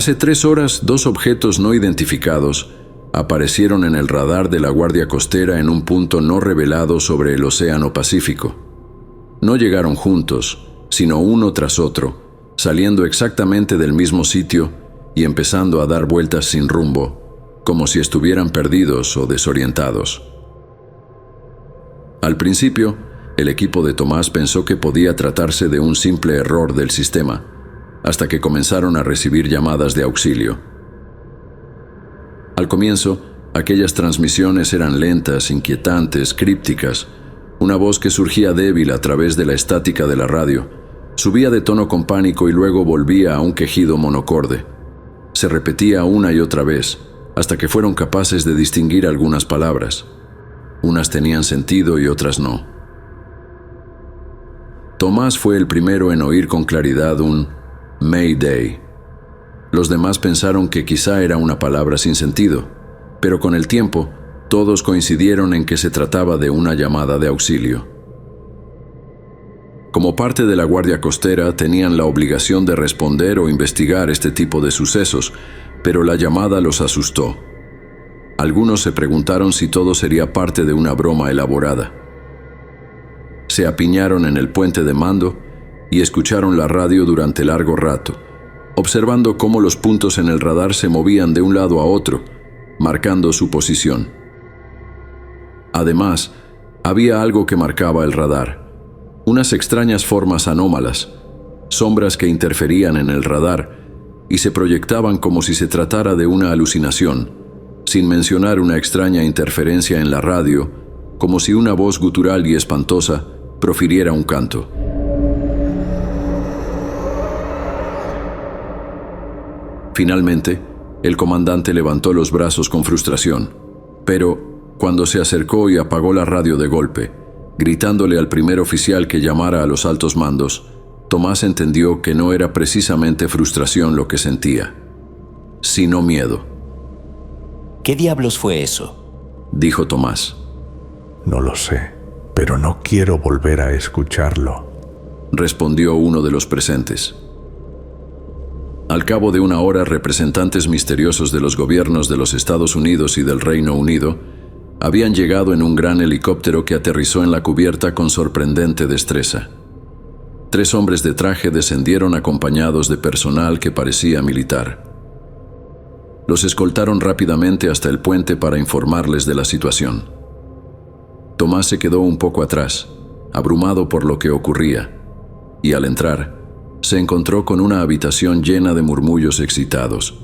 Hace 3 horas, 2 objetos no identificados aparecieron en el radar de la Guardia Costera en un punto no revelado sobre el Océano Pacífico. No llegaron juntos, sino uno tras otro, saliendo exactamente del mismo sitio y empezando a dar vueltas sin rumbo, como si estuvieran perdidos o desorientados. Al principio, el equipo de Tomás pensó que podía tratarse de un simple error del sistema, hasta que comenzaron a recibir llamadas de auxilio. Al comienzo, aquellas transmisiones eran lentas, inquietantes, crípticas. Una voz que surgía débil a través de la estática de la radio, subía de tono con pánico y luego volvía a un quejido monocorde. Se repetía una y otra vez, hasta que fueron capaces de distinguir algunas palabras. Unas tenían sentido y otras no. Tomás fue el primero en oír con claridad un Mayday. Los demás pensaron que quizá era una palabra sin sentido, pero con el tiempo, todos coincidieron en que se trataba de una llamada de auxilio. Como parte de la Guardia Costera, tenían la obligación de responder o investigar este tipo de sucesos, pero la llamada los asustó. Algunos se preguntaron si todo sería parte de una broma elaborada. Se apiñaron en el puente de mando y escucharon la radio durante largo rato, observando cómo los puntos en el radar se movían de un lado a otro, marcando su posición. Además, había algo que marcaba el radar, unas extrañas formas anómalas, sombras que interferían en el radar y se proyectaban como si se tratara de una alucinación, sin mencionar una extraña interferencia en la radio, como si una voz gutural y espantosa profiriera un canto. Finalmente, el comandante levantó los brazos con frustración, pero cuando se acercó y apagó la radio de golpe, gritándole al primer oficial que llamara a los altos mandos, Tomás entendió que no era precisamente frustración lo que sentía, sino miedo. ¿Qué diablos fue eso?, dijo Tomás. No lo sé, pero no quiero volver a escucharlo, respondió uno de los presentes. Al cabo de una hora, representantes misteriosos de los gobiernos de los Estados Unidos y del Reino Unido habían llegado en un gran helicóptero que aterrizó en la cubierta con sorprendente destreza. 3 hombres de traje descendieron acompañados de personal que parecía militar. Los escoltaron rápidamente hasta el puente para informarles de la situación. Tomás se quedó un poco atrás, abrumado por lo que ocurría, y al entrar, se encontró con una habitación llena de murmullos excitados.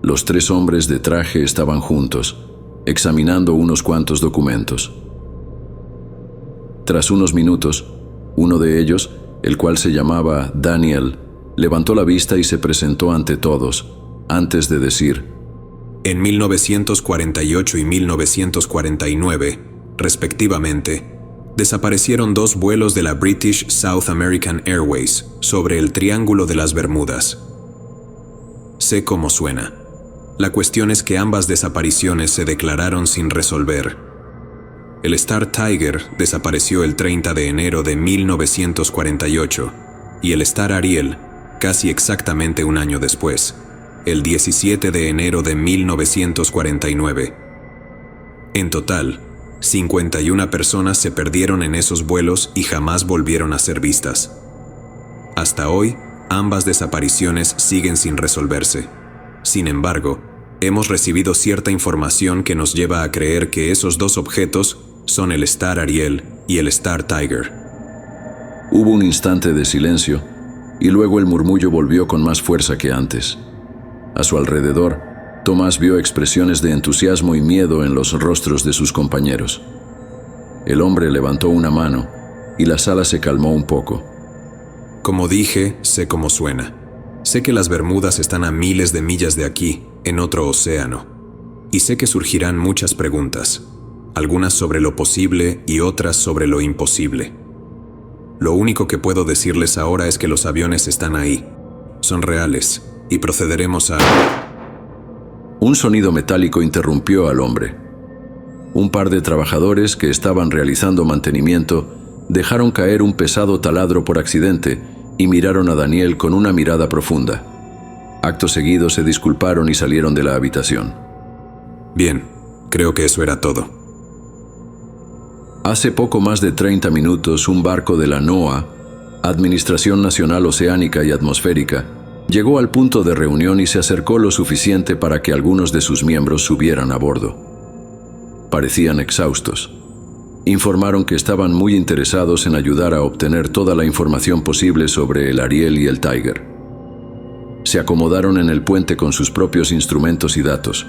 Los 3 hombres de traje estaban juntos, examinando unos cuantos documentos. Tras unos minutos, uno de ellos, el cual se llamaba Daniel, levantó la vista y se presentó ante todos, antes de decir: En 1948 y 1949, respectivamente, desaparecieron 2 vuelos de la British South American Airways sobre el Triángulo de las Bermudas. Sé cómo suena. La cuestión es que ambas desapariciones se declararon sin resolver. El Star Tiger desapareció el 30 de enero de 1948 y el Star Ariel casi exactamente un año después, el 17 de enero de 1949. En total, 51 personas se perdieron en esos vuelos y jamás volvieron a ser vistas. Hasta hoy, ambas desapariciones siguen sin resolverse. Sin embargo, hemos recibido cierta información que nos lleva a creer que esos 2 objetos son el Star Ariel y el Star Tiger. Hubo un instante de silencio y luego el murmullo volvió con más fuerza que antes. A su alrededor, Tomás vio expresiones de entusiasmo y miedo en los rostros de sus compañeros. El hombre levantó una mano y la sala se calmó un poco. Como dije, sé cómo suena. Sé que las Bermudas están a miles de millas de aquí, en otro océano. Y sé que surgirán muchas preguntas, algunas sobre lo posible y otras sobre lo imposible. Lo único que puedo decirles ahora es que los aviones están ahí, son reales, y procederemos a... Un sonido metálico interrumpió al hombre. Un par de trabajadores que estaban realizando mantenimiento dejaron caer un pesado taladro por accidente y miraron a Daniel con una mirada profunda. Acto seguido se disculparon y salieron de la habitación. Bien, creo que eso era todo. Hace poco más de 30 minutos, un barco de la NOAA, Administración Nacional Oceánica y Atmosférica, llegó al punto de reunión y se acercó lo suficiente para que algunos de sus miembros subieran a bordo. Parecían exhaustos. Informaron que estaban muy interesados en ayudar a obtener toda la información posible sobre el Ariel y el Tiger. Se acomodaron en el puente con sus propios instrumentos y datos,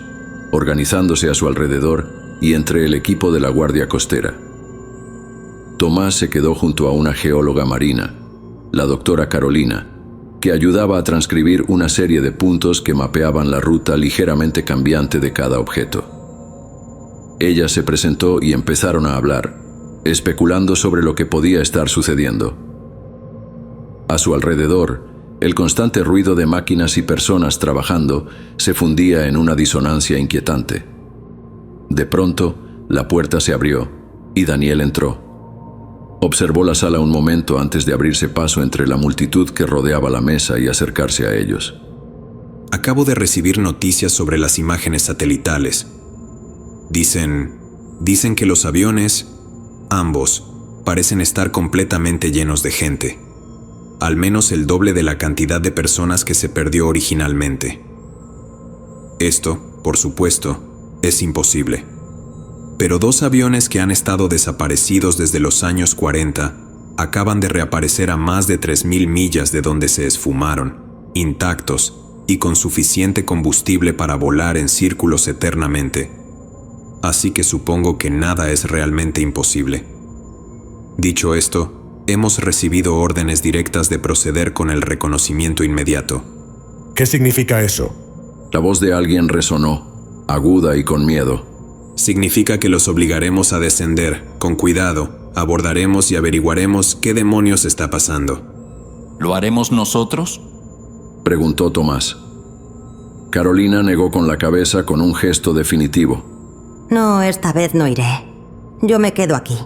organizándose a su alrededor y entre el equipo de la Guardia Costera. Tomás se quedó junto a una geóloga marina, la doctora Carolina, que ayudaba a transcribir una serie de puntos que mapeaban la ruta ligeramente cambiante de cada objeto. Ella se presentó y empezaron a hablar, especulando sobre lo que podía estar sucediendo. A su alrededor, el constante ruido de máquinas y personas trabajando se fundía en una disonancia inquietante. De pronto, la puerta se abrió y Daniel entró. Observó la sala un momento antes de abrirse paso entre la multitud que rodeaba la mesa y acercarse a ellos. Acabo de recibir noticias sobre las imágenes satelitales. Dicen que los aviones, ambos, parecen estar completamente llenos de gente. Al menos el doble de la cantidad de personas que se perdió originalmente. Esto, por supuesto, es imposible. Pero 2 aviones que han estado desaparecidos desde los años 40 acaban de reaparecer a más de 3.000 millas de donde se esfumaron, intactos y con suficiente combustible para volar en círculos eternamente. Así que supongo que nada es realmente imposible. Dicho esto, hemos recibido órdenes directas de proceder con el reconocimiento inmediato. ¿Qué significa eso? La voz de alguien resonó, aguda y con miedo. Significa que los obligaremos a descender, con cuidado, abordaremos y averiguaremos qué demonios está pasando. ¿Lo haremos nosotros?, preguntó Tomás. Carolina negó con la cabeza con un gesto definitivo. No, esta vez no iré. Yo me quedo aquí.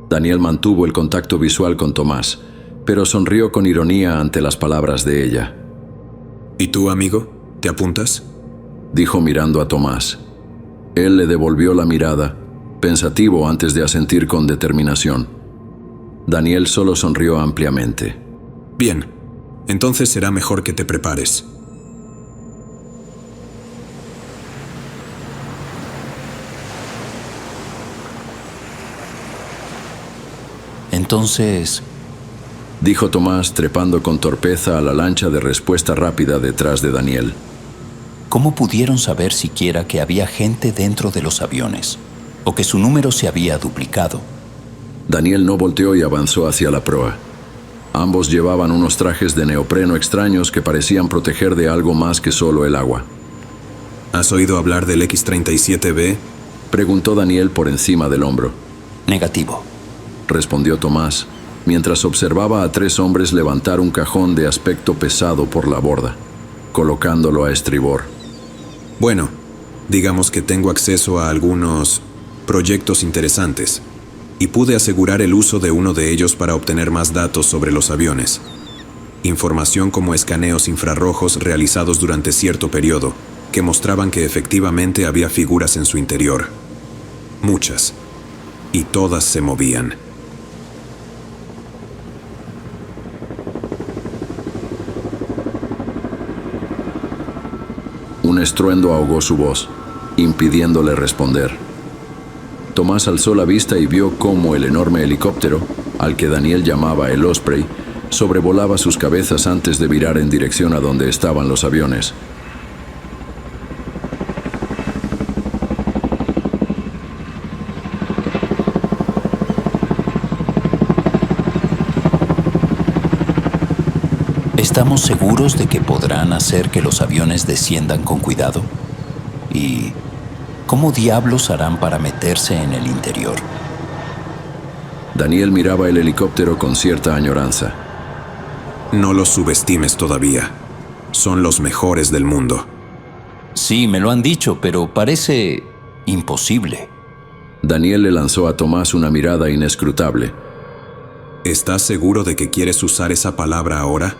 Daniel mantuvo el contacto visual con Tomás, pero sonrió con ironía ante las palabras de ella. ¿Y tú, amigo? ¿Te apuntas?, dijo mirando a Tomás. Él le devolvió la mirada, pensativo antes de asentir con determinación. Daniel solo sonrió ampliamente. Bien, entonces será mejor que te prepares. Entonces, dijo Tomás trepando con torpeza a la lancha de respuesta rápida detrás de Daniel. ¿cómo pudieron saber siquiera que había gente dentro de los aviones? ¿O que su número se había duplicado? Daniel no volteó y avanzó hacia la proa. Ambos llevaban unos trajes de neopreno extraños que parecían proteger de algo más que solo el agua. ¿Has oído hablar del X-37B? Preguntó Daniel por encima del hombro. Negativo, respondió Tomás, mientras observaba a 3 hombres levantar un cajón de aspecto pesado por la borda, colocándolo a estribor. Bueno, digamos que tengo acceso a algunos proyectos interesantes, y pude asegurar el uso de uno de ellos para obtener más datos sobre los aviones. Información como escaneos infrarrojos realizados durante cierto periodo, que mostraban que efectivamente había figuras en su interior. Muchas. Y todas se movían. Un estruendo ahogó su voz, impidiéndole responder. Tomás alzó la vista y vio cómo el enorme helicóptero, al que Daniel llamaba el Osprey, sobrevolaba sus cabezas antes de virar en dirección a donde estaban los aviones. ¿estamos seguros de que podrán hacer que los aviones desciendan con cuidado? ¿Y cómo diablos harán para meterse en el interior? Daniel miraba el helicóptero con cierta añoranza. No los subestimes todavía. Son los mejores del mundo. Sí, me lo han dicho, pero parece imposible. Daniel le lanzó a Tomás una mirada inescrutable. ¿Estás seguro de que quieres usar esa palabra ahora?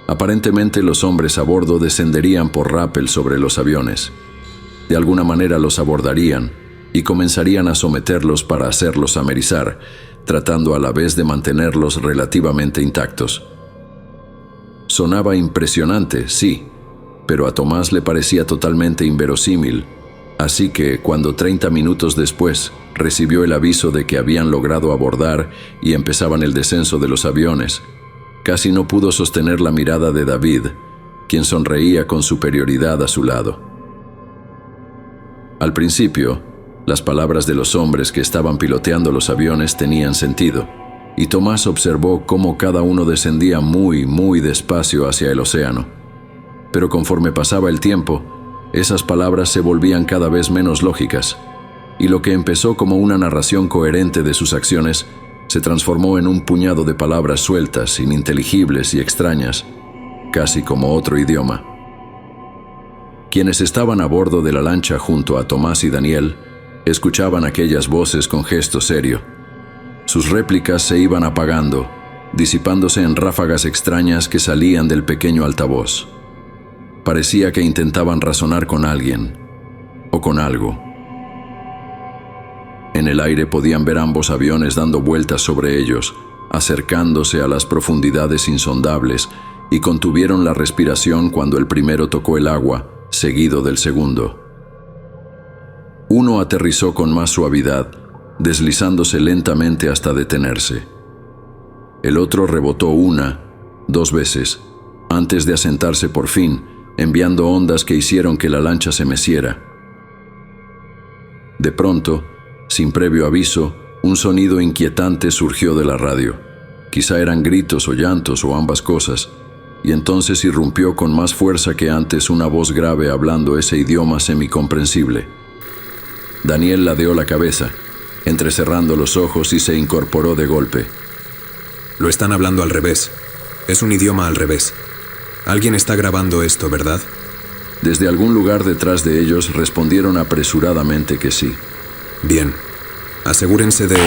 Aparentemente los hombres a bordo descenderían por rappel sobre los aviones. De alguna manera los abordarían y comenzarían a someterlos para hacerlos amerizar, tratando a la vez de mantenerlos relativamente intactos. Sonaba impresionante, sí, pero a Tomás le parecía totalmente inverosímil, así que cuando 30 minutos después recibió el aviso de que habían logrado abordar y empezaban el descenso de los aviones, casi no pudo sostener la mirada de David, quien sonreía con superioridad a su lado. Al principio, las palabras de los hombres que estaban piloteando los aviones tenían sentido, y Tomás observó cómo cada uno descendía muy despacio hacia el océano. Pero conforme pasaba el tiempo, esas palabras se volvían cada vez menos lógicas, y lo que empezó como una narración coherente de sus acciones se transformó en un puñado de palabras sueltas, ininteligibles y extrañas, casi como otro idioma. Quienes estaban a bordo de la lancha junto a Tomás y Daniel escuchaban aquellas voces con gesto serio. Sus réplicas se iban apagando, disipándose en ráfagas extrañas que salían del pequeño altavoz. Parecía que intentaban razonar con alguien o con algo. En el aire podían ver ambos aviones dando vueltas sobre ellos, acercándose a las profundidades insondables, y contuvieron la respiración cuando el primero tocó el agua, seguido del segundo. Uno aterrizó con más suavidad, deslizándose lentamente hasta detenerse. El otro rebotó 1, 2 veces, antes de asentarse por fin, enviando ondas que hicieron que la lancha se meciera. De pronto, sin previo aviso, un sonido inquietante surgió de la radio. Quizá eran gritos o llantos o ambas cosas, y entonces irrumpió con más fuerza que antes una voz grave hablando ese idioma semicomprensible. Daniel ladeó la cabeza, entrecerrando los ojos, y se incorporó de golpe. Lo están hablando al revés. Es un idioma al revés. Alguien está grabando esto, ¿verdad? Desde algún lugar detrás de ellos respondieron apresuradamente que sí. Bien. Asegúrense de...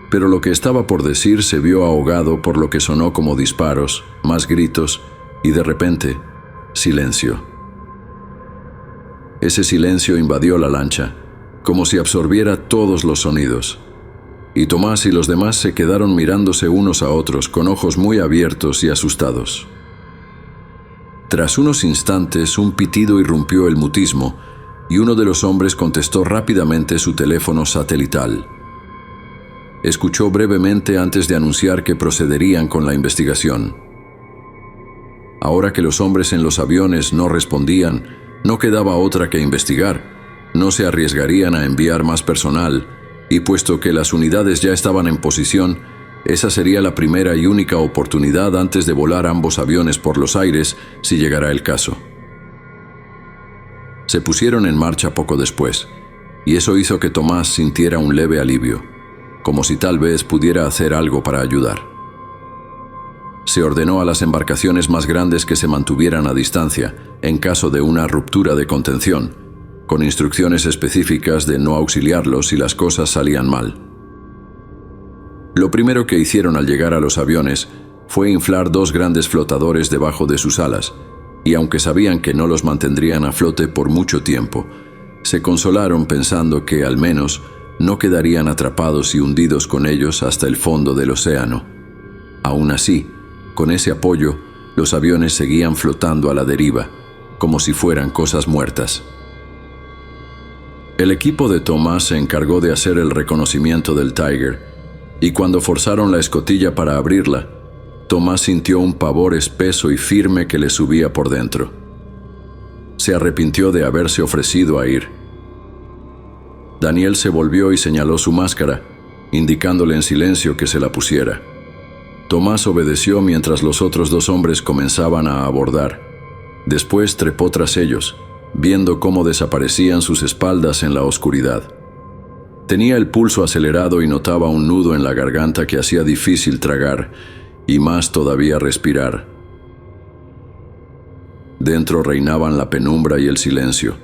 Pero lo que estaba por decir se vio ahogado por lo que sonó como disparos, más gritos y, de repente, silencio. Ese silencio invadió la lancha, como si absorbiera todos los sonidos. Y Tomás y los demás se quedaron mirándose unos a otros con ojos muy abiertos y asustados. Tras unos instantes, un pitido irrumpió el mutismo y uno de los hombres contestó rápidamente su teléfono satelital. Escuchó brevemente antes de anunciar que procederían con la investigación. Ahora que los hombres en los aviones no respondían, no quedaba otra que investigar. No se arriesgarían a enviar más personal, y puesto que las unidades ya estaban en posición, esa sería la primera y única oportunidad antes de volar ambos aviones por los aires, si llegara el caso. Se pusieron en marcha poco después, y eso hizo que Tomás sintiera un leve alivio, como si tal vez pudiera hacer algo para ayudar. Se ordenó a las embarcaciones más grandes que se mantuvieran a distancia en caso de una ruptura de contención, con instrucciones específicas de no auxiliarlos si las cosas salían mal. Lo primero que hicieron al llegar a los aviones fue inflar 2 grandes flotadores debajo de sus alas, y aunque sabían que no los mantendrían a flote por mucho tiempo, se consolaron pensando que al menos no quedarían atrapados y hundidos con ellos hasta el fondo del océano. Aún así, con ese apoyo, los aviones seguían flotando a la deriva, como si fueran cosas muertas. El equipo de Tomás se encargó de hacer el reconocimiento del Tiger, y cuando forzaron la escotilla para abrirla, Tomás sintió un pavor espeso y firme que le subía por dentro. Se arrepintió de haberse ofrecido a ir. Daniel se volvió y señaló su máscara, indicándole en silencio que se la pusiera. Tomás obedeció mientras los otros 2 hombres comenzaban a abordar. Después trepó tras ellos, viendo cómo desaparecían sus espaldas en la oscuridad. Tenía el pulso acelerado y notaba un nudo en la garganta que hacía difícil tragar y más todavía respirar. Dentro reinaban la penumbra y el silencio.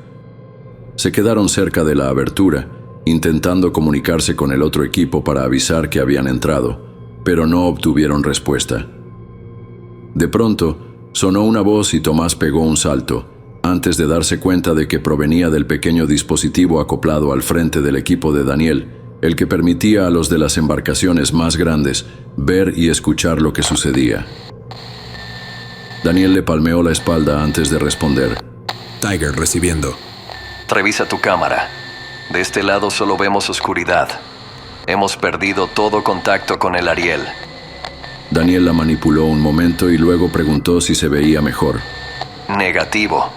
Se quedaron cerca de la abertura intentando comunicarse con el otro equipo para avisar que habían entrado, pero no obtuvieron respuesta. De pronto, sonó una voz y Tomás pegó un salto, antes de darse cuenta de que provenía del pequeño dispositivo acoplado al frente del equipo de Daniel, el que permitía a los de las embarcaciones más grandes ver y escuchar lo que sucedía. Daniel le palmeó la espalda antes de responder. Tiger recibiendo. Revisa tu cámara. De este lado solo vemos oscuridad. Hemos perdido todo contacto con el Ariel. Daniel la manipuló un momento y luego preguntó si se veía mejor. Negativo.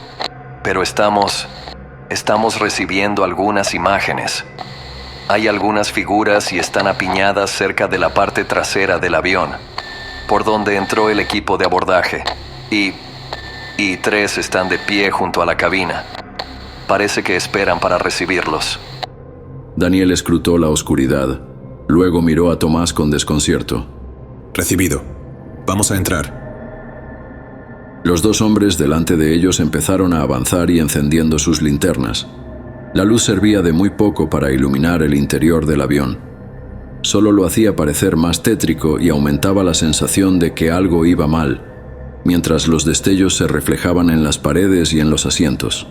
Pero estamos recibiendo algunas imágenes. Hay algunas figuras y están apiñadas cerca de la parte trasera del avión, por donde entró el equipo de abordaje. Y 3 están de pie junto a la cabina. Parece que esperan para recibirlos. Daniel escrutó la oscuridad. Luego miró a Tomás con desconcierto. Recibido. Vamos a entrar. Los 2 hombres delante de ellos empezaron a avanzar y encendiendo sus linternas. La luz servía de muy poco para iluminar el interior del avión. Solo lo hacía parecer más tétrico y aumentaba la sensación de que algo iba mal, mientras los destellos se reflejaban en las paredes y en los asientos.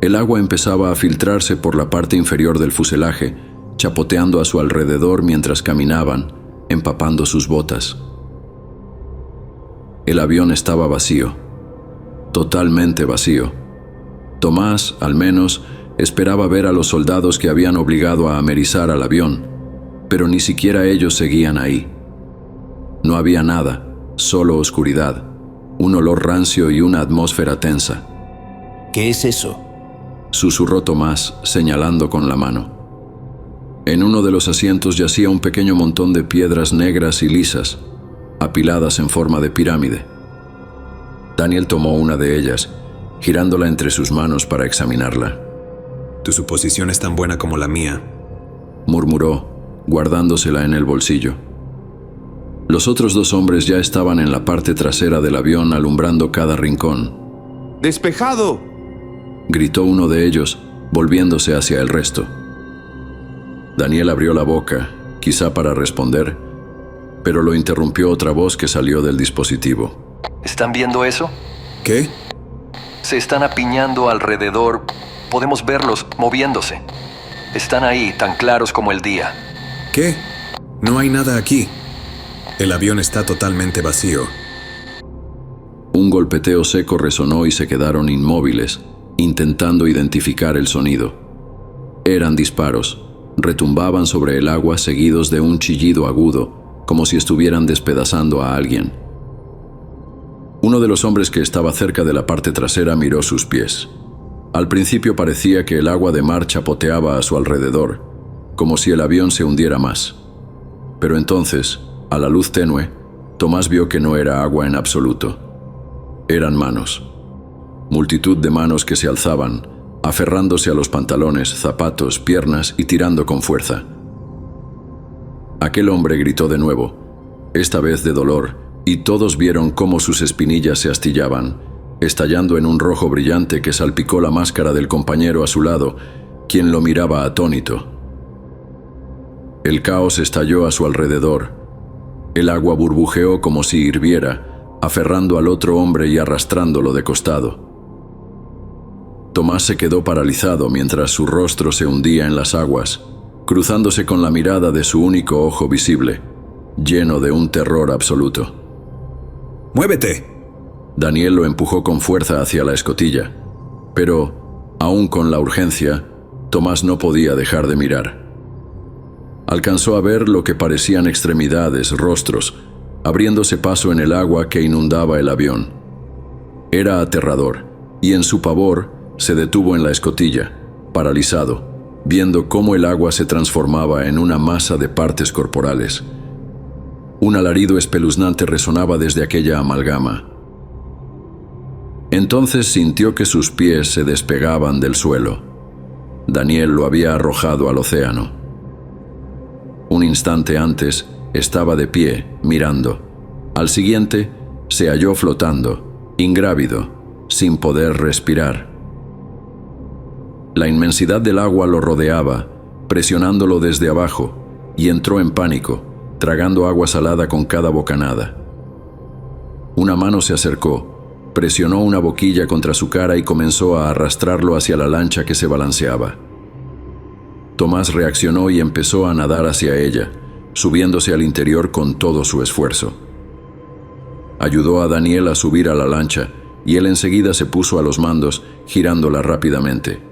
El agua empezaba a filtrarse por la parte inferior del fuselaje, chapoteando a su alrededor mientras caminaban, empapando sus botas. El avión estaba vacío, totalmente vacío. Tomás, al menos, esperaba ver a los soldados que habían obligado a amerizar al avión, pero ni siquiera ellos seguían ahí. No había nada, solo oscuridad, un olor rancio y una atmósfera tensa. ¿Qué es eso? Susurró Tomás, señalando con la mano. En uno de los asientos yacía un pequeño montón de piedras negras y lisas, apiladas en forma de pirámide. Daniel tomó una de ellas, girándola entre sus manos para examinarla. Tu suposición es tan buena como la mía, murmuró, guardándosela en el bolsillo. Los otros 2 hombres ya estaban en la parte trasera del avión alumbrando cada rincón. ¡Despejado!, gritó uno de ellos, volviéndose hacia el resto. Daniel abrió la boca, quizá para responder, pero lo interrumpió otra voz que salió del dispositivo. ¿Están viendo eso? ¿Qué? Se están apiñando alrededor. Podemos verlos moviéndose. Están ahí, tan claros como el día. ¿Qué? No hay nada aquí. El avión está totalmente vacío. Un golpeteo seco resonó y se quedaron inmóviles, intentando identificar el sonido. Eran disparos. Retumbaban sobre el agua seguidos de un chillido agudo, como si estuvieran despedazando a alguien. Uno de los hombres que estaba cerca de la parte trasera miró sus pies. Al principio parecía que el agua de mar chapoteaba a su alrededor, como si el avión se hundiera más. Pero entonces, a la luz tenue, Tomás vio que no era agua en absoluto. Eran manos. Multitud de manos que se alzaban, aferrándose a los pantalones, zapatos, piernas y tirando con fuerza. Aquel hombre gritó de nuevo, esta vez de dolor, y todos vieron cómo sus espinillas se astillaban, estallando en un rojo brillante que salpicó la máscara del compañero a su lado, quien lo miraba atónito. El caos estalló a su alrededor. El agua burbujeó como si hirviera, aferrando al otro hombre y arrastrándolo de costado. Tomás se quedó paralizado mientras su rostro se hundía en las aguas, cruzándose con la mirada de su único ojo visible, lleno de un terror absoluto. ¡Muévete! Daniel lo empujó con fuerza hacia la escotilla, pero, aún con la urgencia, Tomás no podía dejar de mirar. Alcanzó a ver lo que parecían extremidades, rostros, abriéndose paso en el agua que inundaba el avión. Era aterrador, y en su pavor se detuvo en la escotilla, paralizado, viendo cómo el agua se transformaba en una masa de partes corporales. Un alarido espeluznante resonaba desde aquella amalgama. Entonces sintió que sus pies se despegaban del suelo. Daniel lo había arrojado al océano. Un instante antes estaba de pie, mirando. Al siguiente, se halló flotando, ingrávido, sin poder respirar. La inmensidad del agua lo rodeaba, presionándolo desde abajo, y entró en pánico, tragando agua salada con cada bocanada. Una mano se acercó, presionó una boquilla contra su cara y comenzó a arrastrarlo hacia la lancha que se balanceaba. Tomás reaccionó y empezó a nadar hacia ella, subiéndose al interior con todo su esfuerzo. Ayudó a Daniel a subir a la lancha y él enseguida se puso a los mandos, girándola rápidamente.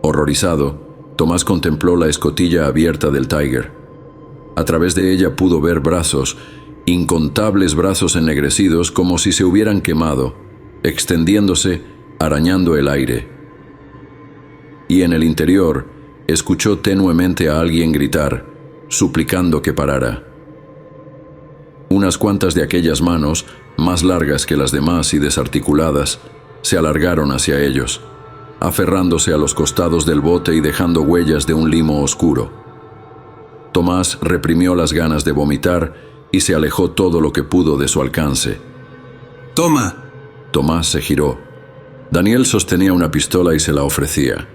Horrorizado, Tomás contempló la escotilla abierta del Tiger. A través de ella pudo ver brazos, incontables brazos ennegrecidos como si se hubieran quemado, extendiéndose, arañando el aire. Y en el interior, escuchó tenuemente a alguien gritar, suplicando que parara. Unas cuantas de aquellas manos, más largas que las demás y desarticuladas, se alargaron hacia ellos, aferrándose a los costados del bote y dejando huellas de un limo oscuro. Tomás reprimió las ganas de vomitar y se alejó todo lo que pudo de su alcance. ¡Toma! Tomás se giró. Daniel sostenía una pistola y se la ofrecía.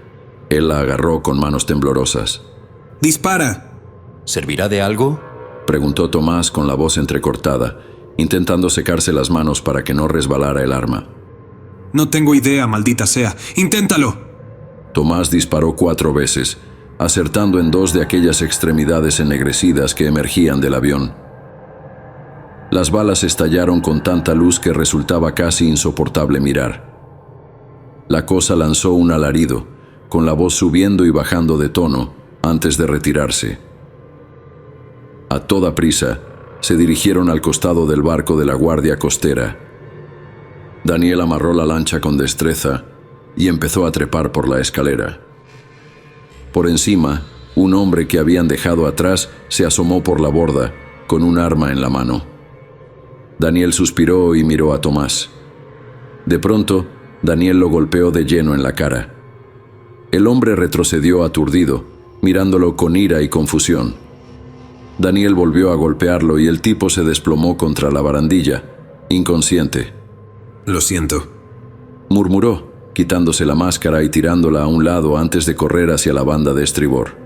Él la agarró con manos temblorosas. ¡Dispara! ¿Servirá de algo? Preguntó Tomás con la voz entrecortada, intentando secarse las manos para que no resbalara el arma. No tengo idea, maldita sea. ¡Inténtalo! Tomás disparó 4 veces, acertando en 2 de aquellas extremidades ennegrecidas que emergían del avión. Las balas estallaron con tanta luz que resultaba casi insoportable mirar. La cosa lanzó un alarido, con la voz subiendo y bajando de tono, antes de retirarse. A toda prisa, se dirigieron al costado del barco de la guardia costera. Daniel amarró la lancha con destreza y empezó a trepar por la escalera. Por encima, un hombre que habían dejado atrás se asomó por la borda, con un arma en la mano. Daniel suspiró y miró a Tomás. De pronto, Daniel lo golpeó de lleno en la cara. El hombre retrocedió aturdido, mirándolo con ira y confusión. Daniel volvió a golpearlo y el tipo se desplomó contra la barandilla, inconsciente. Lo siento, murmuró, quitándose la máscara y tirándola a un lado antes de correr hacia la banda de estribor.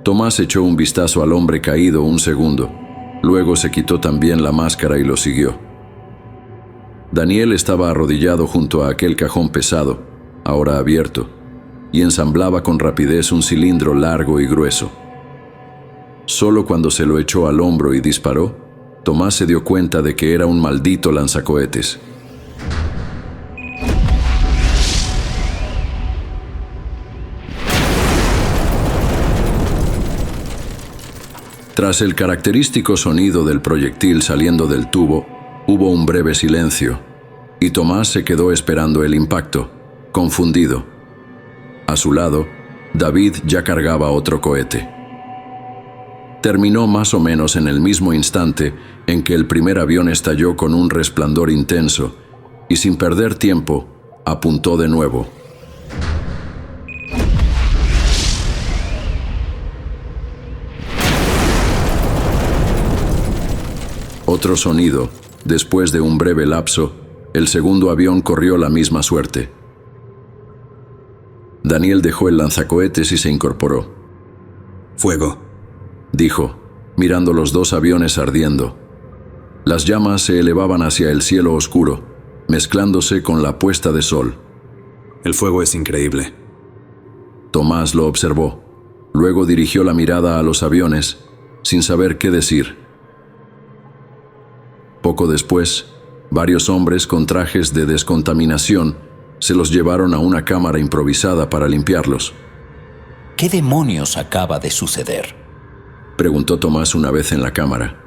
Tomás echó un vistazo al hombre caído un segundo, luego se quitó también la máscara y lo siguió. Daniel estaba arrodillado junto a aquel cajón pesado, ahora abierto, y ensamblaba con rapidez un cilindro largo y grueso. Solo cuando se lo echó al hombro y disparó, Tomás se dio cuenta de que era un maldito lanzacohetes. Tras el característico sonido del proyectil saliendo del tubo, hubo un breve silencio, y Tomás se quedó esperando el impacto, confundido. A su lado, David ya cargaba otro cohete. Terminó más o menos en el mismo instante en que el primer avión estalló con un resplandor intenso, y sin perder tiempo, apuntó de nuevo. Otro sonido. Después de un breve lapso, el segundo avión corrió la misma suerte. Daniel dejó el lanzacohetes y se incorporó. Fuego, dijo, mirando los 2 aviones ardiendo. Las llamas se elevaban hacia el cielo oscuro, mezclándose con la puesta de sol. el fuego es increíble. Tomás lo observó. Luego dirigió la mirada a los aviones, sin saber qué decir. Poco después, varios hombres con trajes de descontaminación se los llevaron a una cámara improvisada para limpiarlos. ¿Qué demonios acaba de suceder?, preguntó Tomás una vez en la cámara.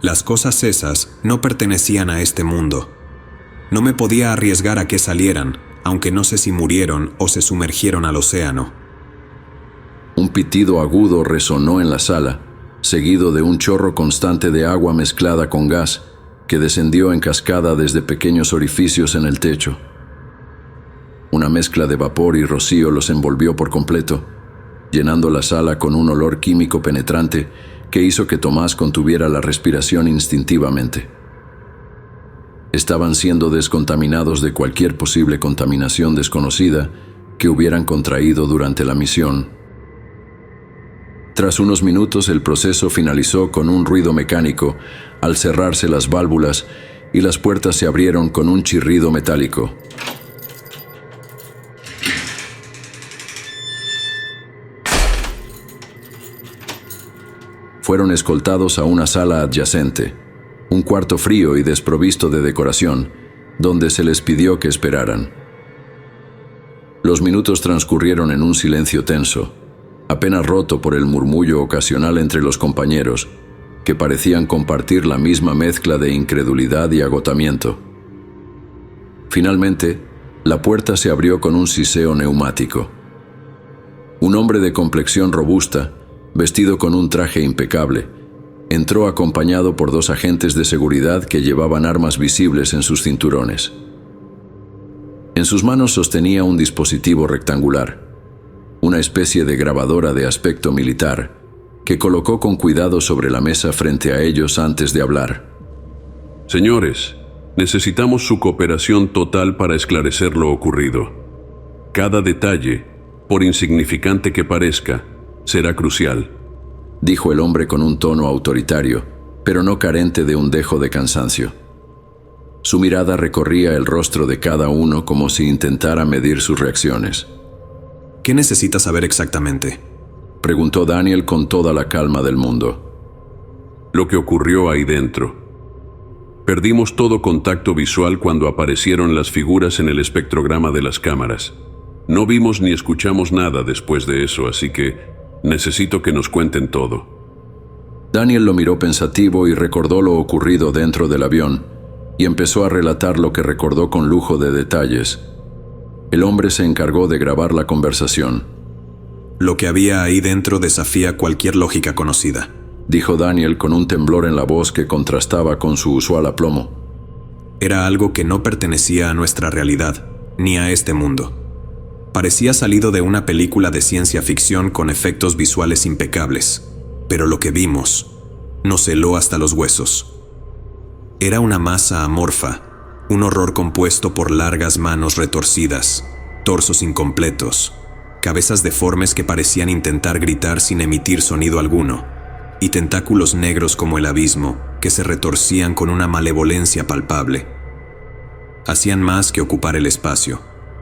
Las cosas esas no pertenecían a este mundo. No me podía arriesgar a que salieran, aunque no sé si murieron o se sumergieron al océano. Un pitido agudo resonó en la sala, seguido de un chorro constante de agua mezclada con gas que descendió en cascada desde pequeños orificios en el techo. Una mezcla de vapor y rocío los envolvió por completo, llenando la sala con un olor químico penetrante que hizo que Tomás contuviera la respiración instintivamente. Estaban siendo descontaminados de cualquier posible contaminación desconocida que hubieran contraído durante la misión. Tras unos minutos, el proceso finalizó con un ruido mecánico al cerrarse las válvulas y las puertas se abrieron con un chirrido metálico. Fueron escoltados a una sala adyacente, un cuarto frío y desprovisto de decoración, donde se les pidió que esperaran. Los minutos transcurrieron en un silencio tenso, apenas roto por el murmullo ocasional entre los compañeros, que parecían compartir la misma mezcla de incredulidad y agotamiento. Finalmente, la puerta se abrió con un siseo neumático. Un hombre de complexión robusta, vestido con un traje impecable, entró acompañado por 2 agentes de seguridad que llevaban armas visibles en sus cinturones. En sus manos sostenía un dispositivo rectangular, una especie de grabadora de aspecto militar, que colocó con cuidado sobre la mesa frente a ellos antes de hablar. Señores, necesitamos su cooperación total para esclarecer lo ocurrido. Cada detalle, por insignificante que parezca, será crucial, dijo el hombre con un tono autoritario, pero no carente de un dejo de cansancio. Su mirada recorría el rostro de cada uno como si intentara medir sus reacciones. ¿Qué necesitas saber exactamente?, preguntó Daniel con toda la calma del mundo. Lo que ocurrió ahí dentro. Perdimos todo contacto visual cuando aparecieron las figuras en el espectrograma de las cámaras. No vimos ni escuchamos nada después de eso, así que necesito que nos cuenten todo. Daniel lo miró pensativo y recordó lo ocurrido dentro del avión, y empezó a relatar lo que recordó con lujo de detalles. El hombre se encargó de grabar la conversación. Lo que había ahí dentro desafía cualquier lógica conocida, dijo Daniel con un temblor en la voz que contrastaba con su usual aplomo. Era algo que no pertenecía a nuestra realidad, ni a este mundo. Parecía salido de una película de ciencia ficción con efectos visuales impecables, pero lo que vimos nos heló hasta los huesos. Era una masa amorfa, un horror compuesto por largas manos retorcidas, torsos incompletos, cabezas deformes que parecían intentar gritar sin emitir sonido alguno, y tentáculos negros como el abismo que se retorcían con una malevolencia palpable. Hacían más que ocupar el espacio,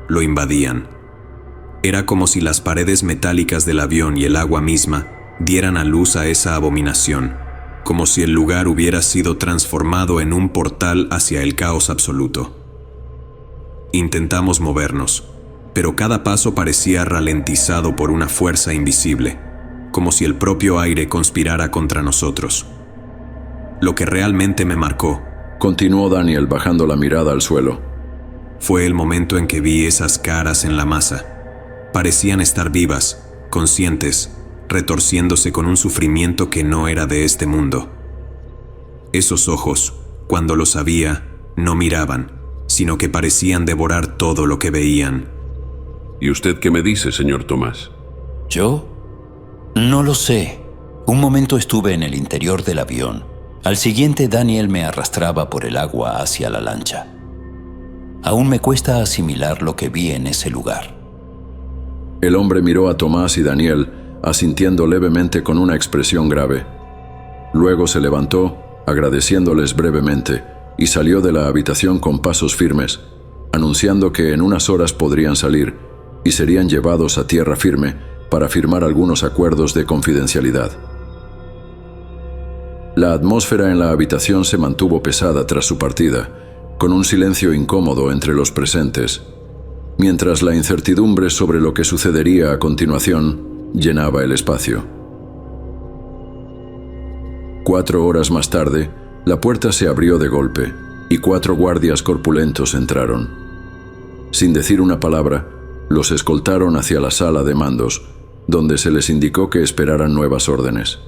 lo invadían. Era como si las paredes metálicas del avión y el agua misma dieran a luz a esa abominación, como si el lugar hubiera sido transformado en un portal hacia el caos absoluto. Intentamos movernos, pero cada paso parecía ralentizado por una fuerza invisible, como si el propio aire conspirara contra nosotros. Lo que realmente me marcó, continuó Daniel bajando la mirada al suelo, fue el momento en que vi esas caras en la masa. Parecían estar vivas, conscientes, retorciéndose con un sufrimiento que no era de este mundo. Esos ojos, cuando los había, no miraban, sino que parecían devorar todo lo que veían. ¿Y usted qué me dice, señor Tomás? ¿Yo? No lo sé. Un momento estuve en el interior del avión. Al siguiente, Daniel me arrastraba por el agua hacia la lancha. Aún me cuesta asimilar lo que vi en ese lugar. El hombre miró a Tomás y Daniel, asintiendo levemente con una expresión grave. Luego se levantó, agradeciéndoles brevemente, y salió de la habitación con pasos firmes, anunciando que en unas horas podrían salir y serían llevados a tierra firme para firmar algunos acuerdos de confidencialidad. La atmósfera en la habitación se mantuvo pesada tras su partida, con un silencio incómodo entre los presentes, mientras la incertidumbre sobre lo que sucedería a continuación llenaba el espacio. 4 horas más tarde, la puerta se abrió de golpe y 4 guardias corpulentos entraron. Sin decir una palabra, los escoltaron hacia la sala de mandos, donde se les indicó que esperaran nuevas órdenes.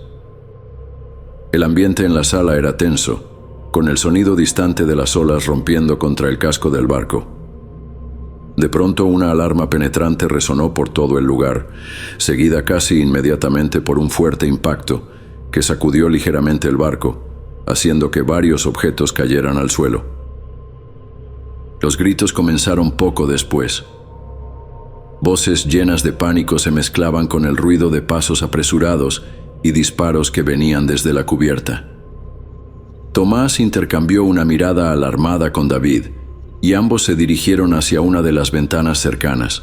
El ambiente en la sala era tenso, con el sonido distante de las olas rompiendo contra el casco del barco. De pronto una alarma penetrante resonó por todo el lugar, seguida casi inmediatamente por un fuerte impacto que sacudió ligeramente el barco, haciendo que varios objetos cayeran al suelo. Los gritos comenzaron poco después. Voces llenas de pánico se mezclaban con el ruido de pasos apresurados y disparos que venían desde la cubierta. Tomás intercambió una mirada alarmada con David y ambos se dirigieron hacia una de las ventanas cercanas.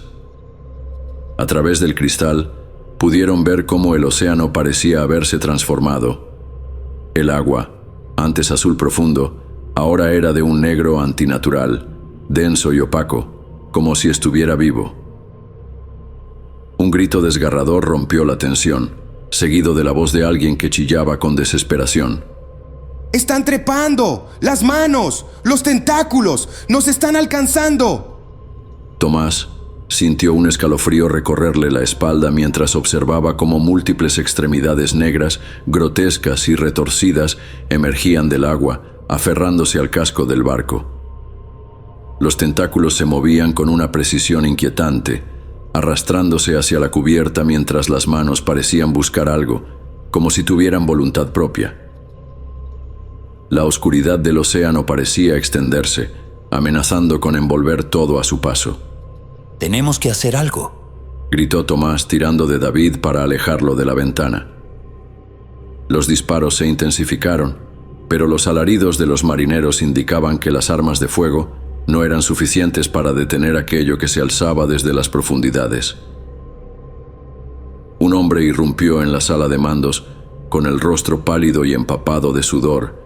A través del cristal, pudieron ver cómo el océano parecía haberse transformado. El agua, antes azul profundo, ahora era de un negro antinatural, denso y opaco, como si estuviera vivo. Un grito desgarrador rompió la tensión, seguido de la voz de alguien que chillaba con desesperación. ¡Están trepando! ¡Las manos! ¡Los tentáculos! ¡Nos están alcanzando! Tomás sintió un escalofrío recorrerle la espalda mientras observaba cómo múltiples extremidades negras, grotescas y retorcidas emergían del agua, aferrándose al casco del barco. Los tentáculos se movían con una precisión inquietante, arrastrándose hacia la cubierta mientras las manos parecían buscar algo, como si tuvieran voluntad propia. La oscuridad del océano parecía extenderse, amenazando con envolver todo a su paso. «Tenemos que hacer algo», gritó Tomás tirando de David para alejarlo de la ventana. Los disparos se intensificaron, pero los alaridos de los marineros indicaban que las armas de fuego no eran suficientes para detener aquello que se alzaba desde las profundidades. Un hombre irrumpió en la sala de mandos, con el rostro pálido y empapado de sudor.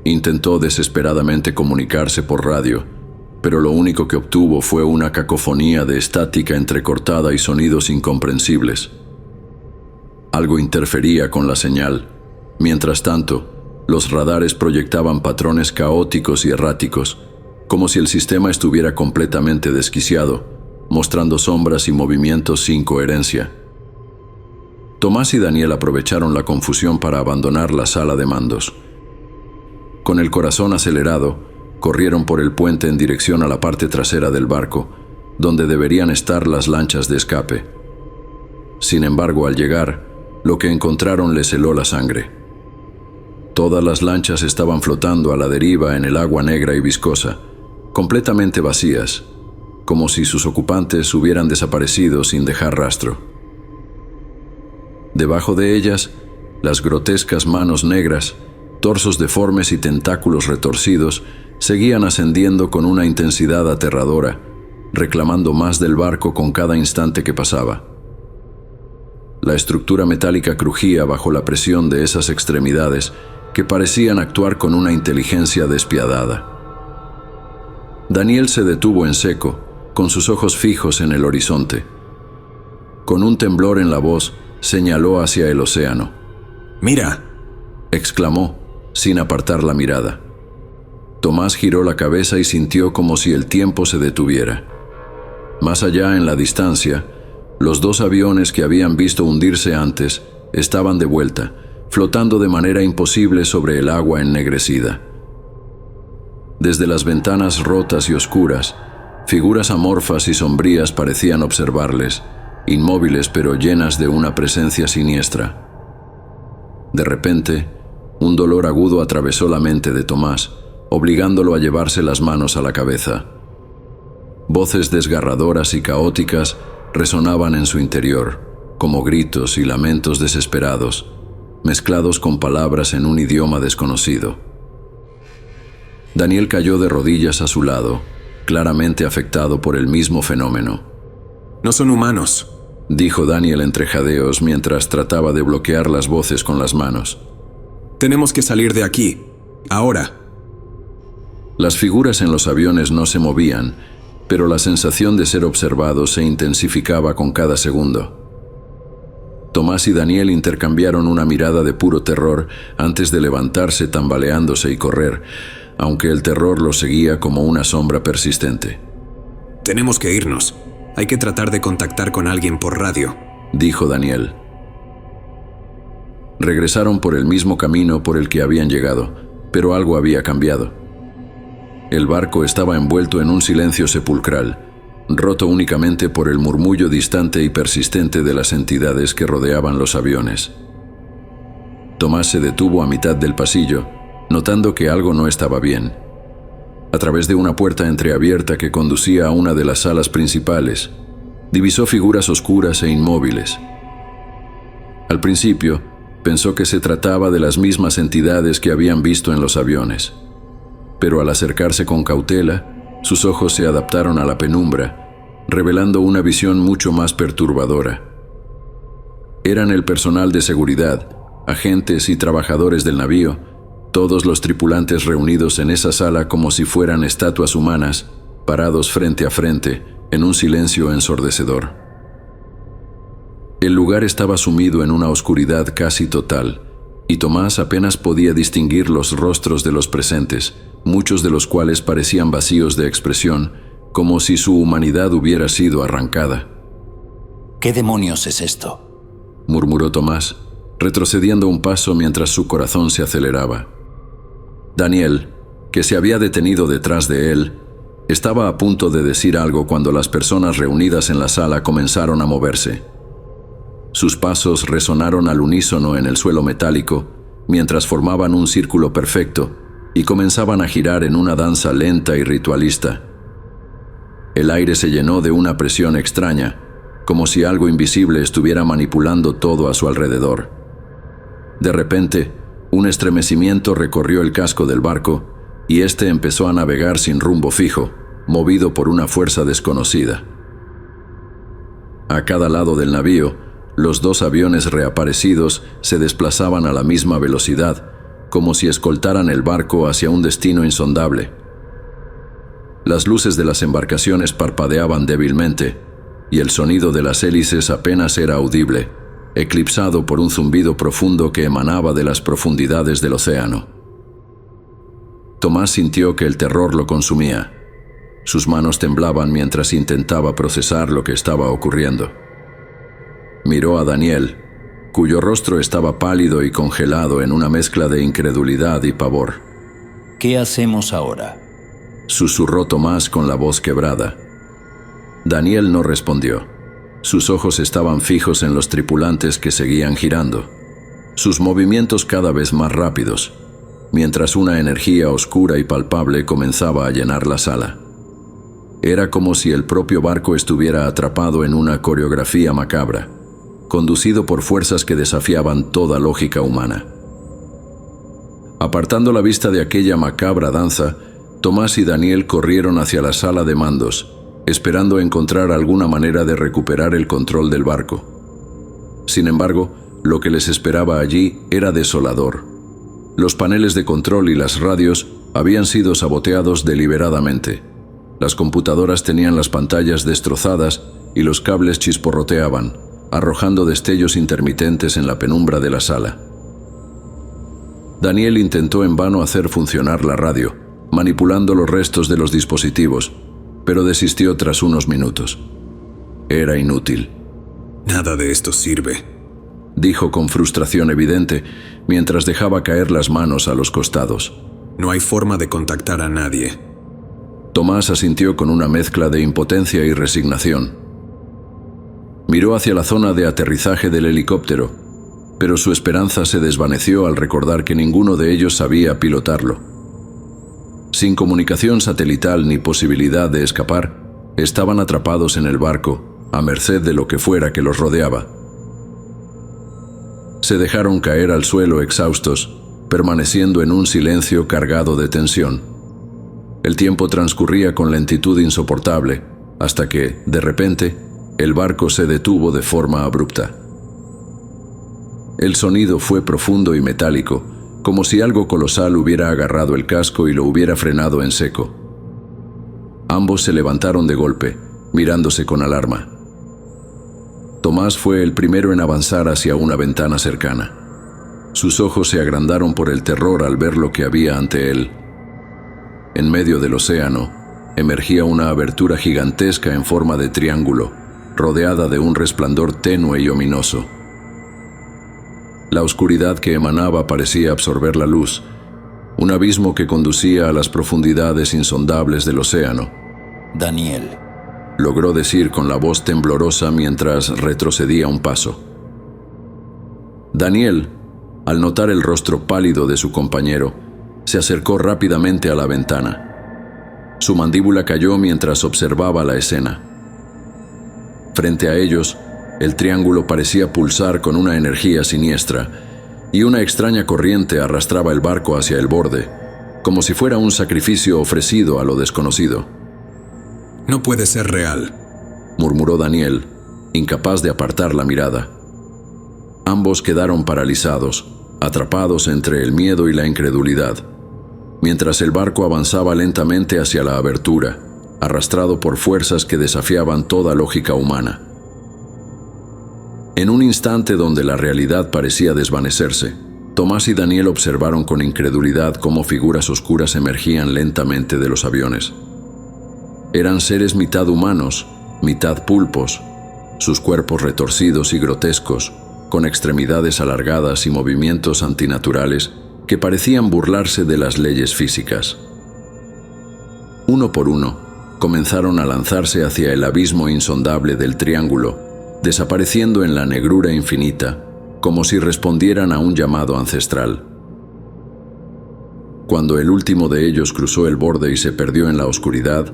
Intentó desesperadamente comunicarse por radio, pero lo único que obtuvo fue una cacofonía de estática entrecortada y sonidos incomprensibles. Algo interfería con la señal. Mientras tanto, los radares proyectaban patrones caóticos y erráticos, como si el sistema estuviera completamente desquiciado, mostrando sombras y movimientos sin coherencia. Tomás y Daniel aprovecharon la confusión para abandonar la sala de mandos. Con el corazón acelerado, corrieron por el puente en dirección a la parte trasera del barco, donde deberían estar las lanchas de escape. Sin embargo, al llegar, lo que encontraron les heló la sangre. Todas las lanchas estaban flotando a la deriva en el agua negra y viscosa, completamente vacías, como si sus ocupantes hubieran desaparecido sin dejar rastro. Debajo de ellas, las grotescas manos negras, torsos deformes y tentáculos retorcidos seguían ascendiendo con una intensidad aterradora, reclamando más del barco con cada instante que pasaba. La estructura metálica crujía bajo la presión de esas extremidades que parecían actuar con una inteligencia despiadada. Daniel se detuvo en seco, con sus ojos fijos en el horizonte. Con un temblor en la voz, señaló hacia el océano. «¡Mira!», exclamó, sin apartar la mirada. Tomás giró la cabeza y sintió como si el tiempo se detuviera. Más allá en la distancia, los dos aviones que habían visto hundirse antes estaban de vuelta, flotando de manera imposible sobre el agua ennegrecida. Desde las ventanas rotas y oscuras, figuras amorfas y sombrías parecían observarles, inmóviles pero llenas de una presencia siniestra. De repente, un dolor agudo atravesó la mente de Tomás, obligándolo a llevarse las manos a la cabeza. Voces desgarradoras y caóticas resonaban en su interior, como gritos y lamentos desesperados, mezclados con palabras en un idioma desconocido. Daniel cayó de rodillas a su lado, claramente afectado por el mismo fenómeno. «No son humanos», dijo Daniel entre jadeos mientras trataba de bloquear las voces con las manos. «Tenemos que salir de aquí, ahora». Las figuras en los aviones no se movían, pero la sensación de ser observados se intensificaba con cada segundo. Tomás y Daniel intercambiaron una mirada de puro terror antes de levantarse tambaleándose y correr, aunque el terror los seguía como una sombra persistente. «Tenemos que irnos. Hay que tratar de contactar con alguien por radio», dijo Daniel. Regresaron por el mismo camino por el que habían llegado, pero algo había cambiado. El barco estaba envuelto en un silencio sepulcral, roto únicamente por el murmullo distante y persistente de las entidades que rodeaban los aviones. Tomás se detuvo a mitad del pasillo, notando que algo no estaba bien. A través de una puerta entreabierta que conducía a una de las salas principales, divisó figuras oscuras e inmóviles. Al principio, pensó que se trataba de las mismas entidades que habían visto en los aviones, pero al acercarse con cautela, sus ojos se adaptaron a la penumbra, revelando una visión mucho más perturbadora. Eran el personal de seguridad, agentes y trabajadores del navío, todos los tripulantes reunidos en esa sala como si fueran estatuas humanas, parados frente a frente, en un silencio ensordecedor. El lugar estaba sumido en una oscuridad casi total, y Tomás apenas podía distinguir los rostros de los presentes, muchos de los cuales parecían vacíos de expresión, como si su humanidad hubiera sido arrancada. ¿Qué demonios es esto?, murmuró Tomás, retrocediendo un paso mientras su corazón se aceleraba. Daniel, que se había detenido detrás de él, estaba a punto de decir algo cuando las personas reunidas en la sala comenzaron a moverse. Sus pasos resonaron al unísono en el suelo metálico, mientras formaban un círculo perfecto y comenzaban a girar en una danza lenta y ritualista. El aire se llenó de una presión extraña, como si algo invisible estuviera manipulando todo a su alrededor. De repente, un estremecimiento recorrió el casco del barco y éste empezó a navegar sin rumbo fijo, movido por una fuerza desconocida. A cada lado del navío, los dos aviones reaparecidos se desplazaban a la misma velocidad, como si escoltaran el barco hacia un destino insondable. Las luces de las embarcaciones parpadeaban débilmente, y el sonido de las hélices apenas era audible, eclipsado por un zumbido profundo que emanaba de las profundidades del océano. Tomás sintió que el terror lo consumía. Sus manos temblaban mientras intentaba procesar lo que estaba ocurriendo. Miró a Daniel, cuyo rostro estaba pálido y congelado en una mezcla de incredulidad y pavor. ¿Qué hacemos ahora?, susurró Tomás con la voz quebrada. Daniel no respondió. Sus ojos estaban fijos en los tripulantes que seguían girando, sus movimientos cada vez más rápidos, mientras una energía oscura y palpable comenzaba a llenar la sala. Era como si el propio barco estuviera atrapado en una coreografía macabra, conducido por fuerzas que desafiaban toda lógica humana. Apartando la vista de aquella macabra danza, Tomás y Daniel corrieron hacia la sala de mandos, esperando encontrar alguna manera de recuperar el control del barco. Sin embargo, lo que les esperaba allí era desolador. Los paneles de control y las radios habían sido saboteados deliberadamente. Las computadoras tenían las pantallas destrozadas y los cables chisporroteaban, arrojando destellos intermitentes en la penumbra de la sala. Daniel intentó en vano hacer funcionar la radio, manipulando los restos de los dispositivos, pero desistió tras unos minutos. Era inútil. Nada de esto sirve, dijo con frustración evidente, mientras dejaba caer las manos a los costados. No hay forma de contactar a nadie. Tomás asintió con una mezcla de impotencia y resignación. Miró hacia la zona de aterrizaje del helicóptero, pero su esperanza se desvaneció al recordar que ninguno de ellos sabía pilotarlo. Sin comunicación satelital ni posibilidad de escapar, estaban atrapados en el barco, a merced de lo que fuera que los rodeaba. Se dejaron caer al suelo exhaustos, permaneciendo en un silencio cargado de tensión. El tiempo transcurría con lentitud insoportable, hasta que, de repente, el barco se detuvo de forma abrupta. El sonido fue profundo y metálico, como si algo colosal hubiera agarrado el casco y lo hubiera frenado en seco. Ambos se levantaron de golpe, mirándose con alarma. Tomás fue el primero en avanzar hacia una ventana cercana. Sus ojos se agrandaron por el terror al ver lo que había ante él. En medio del océano, emergía una abertura gigantesca en forma de triángulo, rodeada de un resplandor tenue y ominoso. La oscuridad que emanaba parecía absorber la luz, un abismo que conducía a las profundidades insondables del océano. Daniel, logró decir con la voz temblorosa mientras retrocedía un paso. Daniel, al notar el rostro pálido de su compañero, se acercó rápidamente a la ventana. Su mandíbula cayó mientras observaba la escena. Frente a ellos, el triángulo parecía pulsar con una energía siniestra, y una extraña corriente arrastraba el barco hacia el borde, como si fuera un sacrificio ofrecido a lo desconocido. No puede ser real, murmuró Daniel, incapaz de apartar la mirada. Ambos quedaron paralizados, atrapados entre el miedo y la incredulidad, mientras el barco avanzaba lentamente hacia la abertura, arrastrado por fuerzas que desafiaban toda lógica humana. En un instante donde la realidad parecía desvanecerse, Tomás y Daniel observaron con incredulidad cómo figuras oscuras emergían lentamente de los aviones. Eran seres mitad humanos, mitad pulpos, sus cuerpos retorcidos y grotescos, con extremidades alargadas y movimientos antinaturales que parecían burlarse de las leyes físicas. Uno por uno, comenzaron a lanzarse hacia el abismo insondable del triángulo, desapareciendo en la negrura infinita, como si respondieran a un llamado ancestral. Cuando el último de ellos cruzó el borde y se perdió en la oscuridad,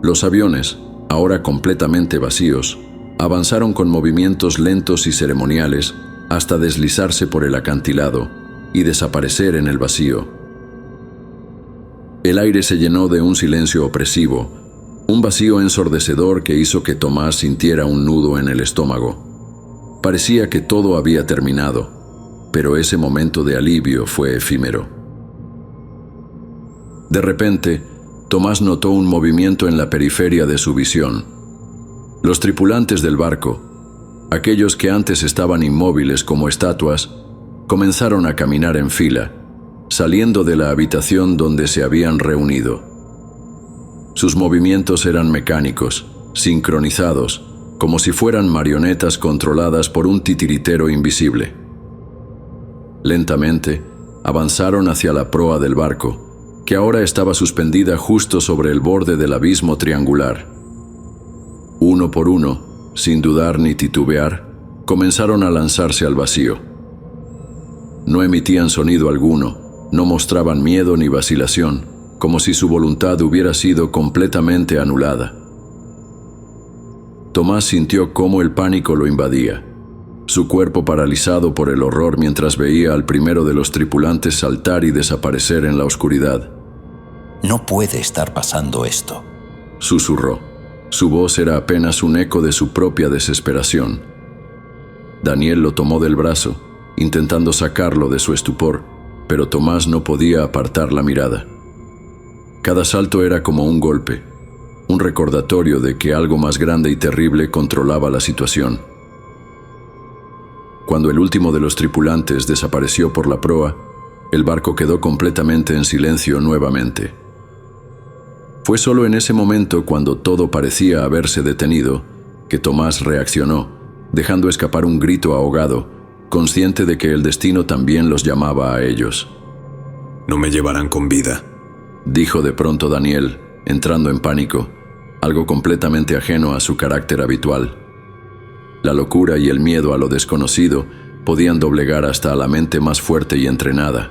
los aviones, ahora completamente vacíos, avanzaron con movimientos lentos y ceremoniales hasta deslizarse por el acantilado y desaparecer en el vacío. El aire se llenó de un silencio opresivo, un vacío ensordecedor que hizo que Tomás sintiera un nudo en el estómago. Parecía que todo había terminado, pero ese momento de alivio fue efímero. De repente, Tomás notó un movimiento en la periferia de su visión. Los tripulantes del barco, aquellos que antes estaban inmóviles como estatuas, comenzaron a caminar en fila, saliendo de la habitación donde se habían reunido. Sus movimientos eran mecánicos, sincronizados, como si fueran marionetas controladas por un titiritero invisible. Lentamente, avanzaron hacia la proa del barco, que ahora estaba suspendida justo sobre el borde del abismo triangular. Uno por uno, sin dudar ni titubear, comenzaron a lanzarse al vacío. No emitían sonido alguno, no mostraban miedo ni vacilación, como si su voluntad hubiera sido completamente anulada. Tomás sintió cómo el pánico lo invadía, su cuerpo paralizado por el horror mientras veía al primero de los tripulantes saltar y desaparecer en la oscuridad. No puede estar pasando esto, susurró. Su voz era apenas un eco de su propia desesperación. Daniel lo tomó del brazo, intentando sacarlo de su estupor, pero Tomás no podía apartar la mirada. Cada salto era como un golpe, un recordatorio de que algo más grande y terrible controlaba la situación. Cuando el último de los tripulantes desapareció por la proa, el barco quedó completamente en silencio nuevamente. Fue solo en ese momento, cuando todo parecía haberse detenido, que Tomás reaccionó, dejando escapar un grito ahogado, consciente de que el destino también los llamaba a ellos. No me llevarán con vida, dijo de pronto Daniel, entrando en pánico, algo completamente ajeno a su carácter habitual. La locura y el miedo a lo desconocido podían doblegar hasta a la mente más fuerte y entrenada.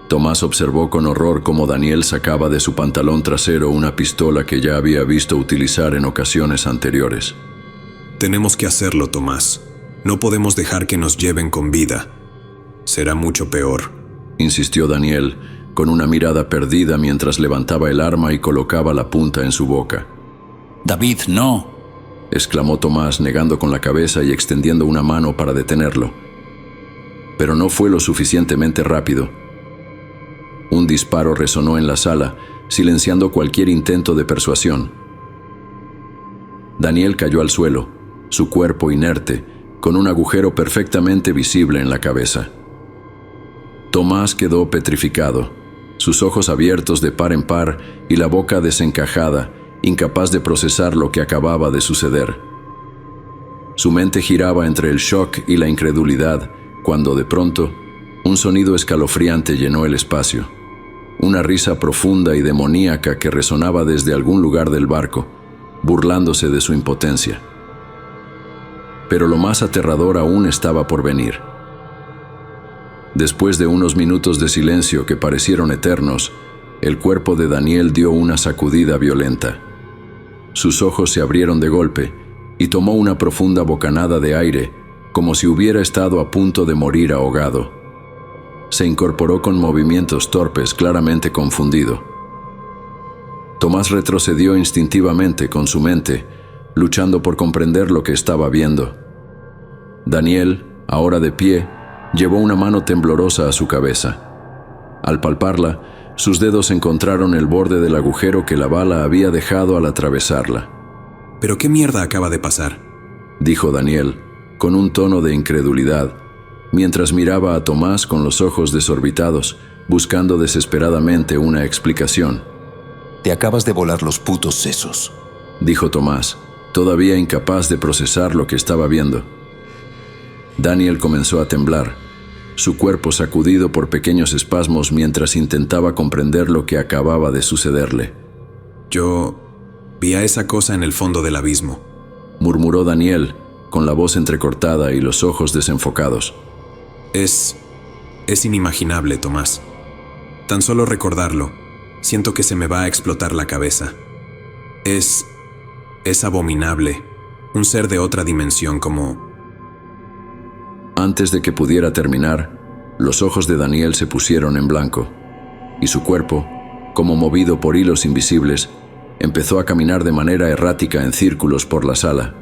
Tomás observó con horror cómo Daniel sacaba de su pantalón trasero una pistola que ya había visto utilizar en ocasiones anteriores. Tenemos que hacerlo, Tomás. No podemos dejar que nos lleven con vida. Será mucho peor, insistió Daniel, con una mirada perdida mientras levantaba el arma y colocaba la punta en su boca. David, no, exclamó Tomás, negando con la cabeza y extendiendo una mano para detenerlo. Pero no fue lo suficientemente rápido. Un disparo resonó en la sala, silenciando cualquier intento de persuasión. Daniel cayó al suelo, su cuerpo inerte, con un agujero perfectamente visible en la cabeza. Tomás quedó petrificado, sus ojos abiertos de par en par y la boca desencajada, incapaz de procesar lo que acababa de suceder. Su mente giraba entre el shock y la incredulidad, cuando de pronto, un sonido escalofriante llenó el espacio. Una risa profunda y demoníaca que resonaba desde algún lugar del barco, burlándose de su impotencia. Pero lo más aterrador aún estaba por venir. Después de unos minutos de silencio que parecieron eternos, el cuerpo de Daniel dio una sacudida violenta. Sus ojos se abrieron de golpe y tomó una profunda bocanada de aire, como si hubiera estado a punto de morir ahogado. Se incorporó con movimientos torpes, claramente confundido. Tomás retrocedió instintivamente con su mente, luchando por comprender lo que estaba viendo. Daniel, ahora de pie, llevó una mano temblorosa a su cabeza. Al palparla, sus dedos encontraron el borde del agujero que la bala había dejado al atravesarla. ¿Pero qué mierda acaba de pasar?, dijo Daniel, con un tono de incredulidad, mientras miraba a Tomás con los ojos desorbitados, buscando desesperadamente una explicación. Te acabas de volar los putos sesos, dijo Tomás, todavía incapaz de procesar lo que estaba viendo. Daniel comenzó a temblar, su cuerpo sacudido por pequeños espasmos mientras intentaba comprender lo que acababa de sucederle. Yo vi a esa cosa en el fondo del abismo, murmuró Daniel, con la voz entrecortada y los ojos desenfocados. Es inimaginable, Tomás. Tan solo recordarlo, siento que se me va a explotar la cabeza. Es abominable, un ser de otra dimensión como... Antes de que pudiera terminar, los ojos de Daniel se pusieron en blanco, y su cuerpo, como movido por hilos invisibles, empezó a caminar de manera errática en círculos por la sala.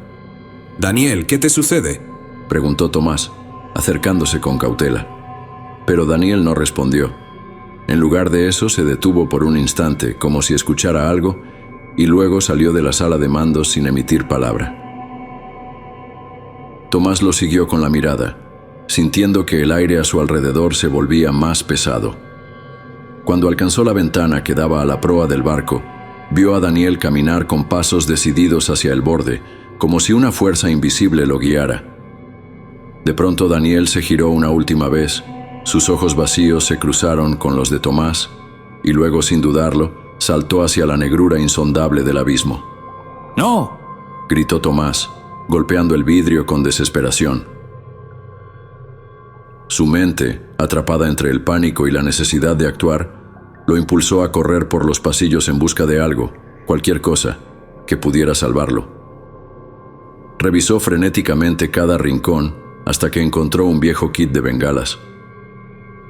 «Daniel, ¿qué te sucede?», preguntó Tomás, acercándose con cautela. Pero Daniel no respondió. En lugar de eso, se detuvo por un instante, como si escuchara algo, y luego salió de la sala de mandos sin emitir palabra. Tomás lo siguió con la mirada, sintiendo que el aire a su alrededor se volvía más pesado. Cuando alcanzó la ventana que daba a la proa del barco, vio a Daniel caminar con pasos decididos hacia el borde, como si una fuerza invisible lo guiara. De pronto Daniel se giró una última vez, sus ojos vacíos se cruzaron con los de Tomás, y luego, sin dudarlo, saltó hacia la negrura insondable del abismo. ¡No!, gritó Tomás, golpeando el vidrio con desesperación. Su mente, atrapada entre el pánico y la necesidad de actuar, lo impulsó a correr por los pasillos en busca de algo, cualquier cosa, que pudiera salvarlo. Revisó frenéticamente cada rincón hasta que encontró un viejo kit de bengalas.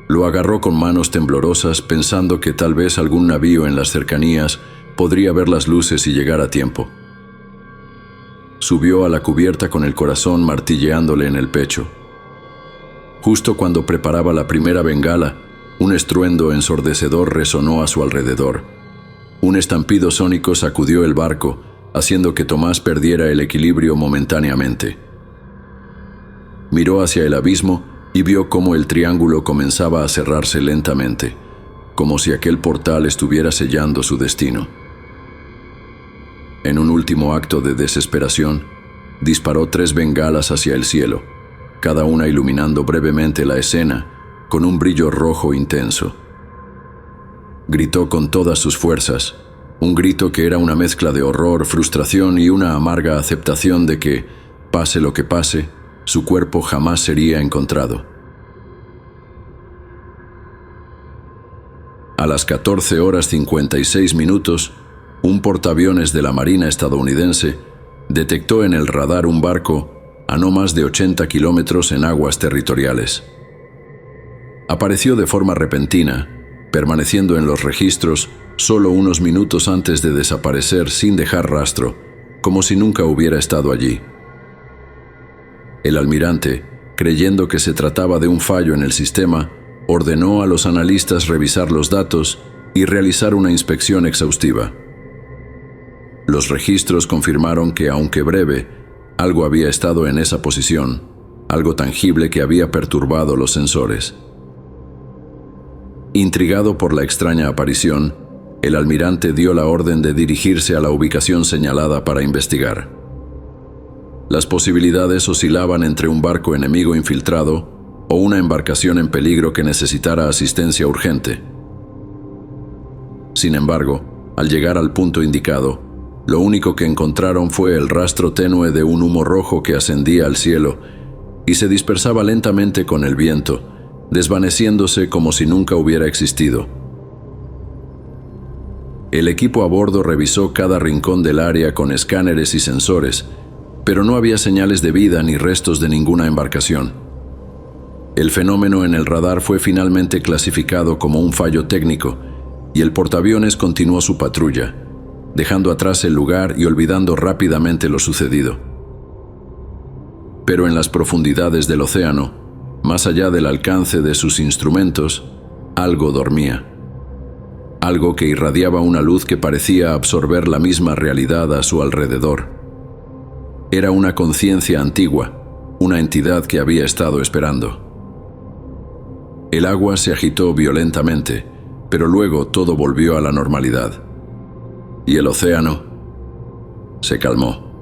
Lo agarró con manos temblorosas, pensando que tal vez algún navío en las cercanías podría ver las luces y llegar a tiempo. Subió a la cubierta con el corazón martilleándole en el pecho. Justo cuando preparaba la primera bengala, un estruendo ensordecedor resonó a su alrededor. Un estampido sónico sacudió el barco, haciendo que Tomás perdiera el equilibrio momentáneamente. Miró hacia el abismo y vio cómo el triángulo comenzaba a cerrarse lentamente, como si aquel portal estuviera sellando su destino. En un último acto de desesperación, disparó 3 bengalas hacia el cielo, cada una iluminando brevemente la escena con un brillo rojo intenso. Gritó con todas sus fuerzas, un grito que era una mezcla de horror, frustración y una amarga aceptación de que, pase lo que pase, su cuerpo jamás sería encontrado. A las 14:56, un portaaviones de la Marina estadounidense detectó en el radar un barco a no más de 80 kilómetros en aguas territoriales. Apareció de forma repentina, permaneciendo en los registros solo unos minutos antes de desaparecer sin dejar rastro, como si nunca hubiera estado allí. El almirante, creyendo que se trataba de un fallo en el sistema, ordenó a los analistas revisar los datos y realizar una inspección exhaustiva. Los registros confirmaron que, aunque breve, algo había estado en esa posición, algo tangible que había perturbado los sensores. Intrigado por la extraña aparición, el almirante dio la orden de dirigirse a la ubicación señalada para investigar. Las posibilidades oscilaban entre un barco enemigo infiltrado o una embarcación en peligro que necesitara asistencia urgente. Sin embargo, al llegar al punto indicado, lo único que encontraron fue el rastro tenue de un humo rojo que ascendía al cielo y se dispersaba lentamente con el viento, desvaneciéndose como si nunca hubiera existido. El equipo a bordo revisó cada rincón del área con escáneres y sensores, pero no había señales de vida ni restos de ninguna embarcación. El fenómeno en el radar fue finalmente clasificado como un fallo técnico y el portaaviones continuó su patrulla, dejando atrás el lugar y olvidando rápidamente lo sucedido. Pero en las profundidades del océano, más allá del alcance de sus instrumentos, algo dormía. Algo que irradiaba una luz que parecía absorber la misma realidad a su alrededor. Era una conciencia antigua, una entidad que había estado esperando. El agua se agitó violentamente, pero luego todo volvió a la normalidad. Y el océano se calmó.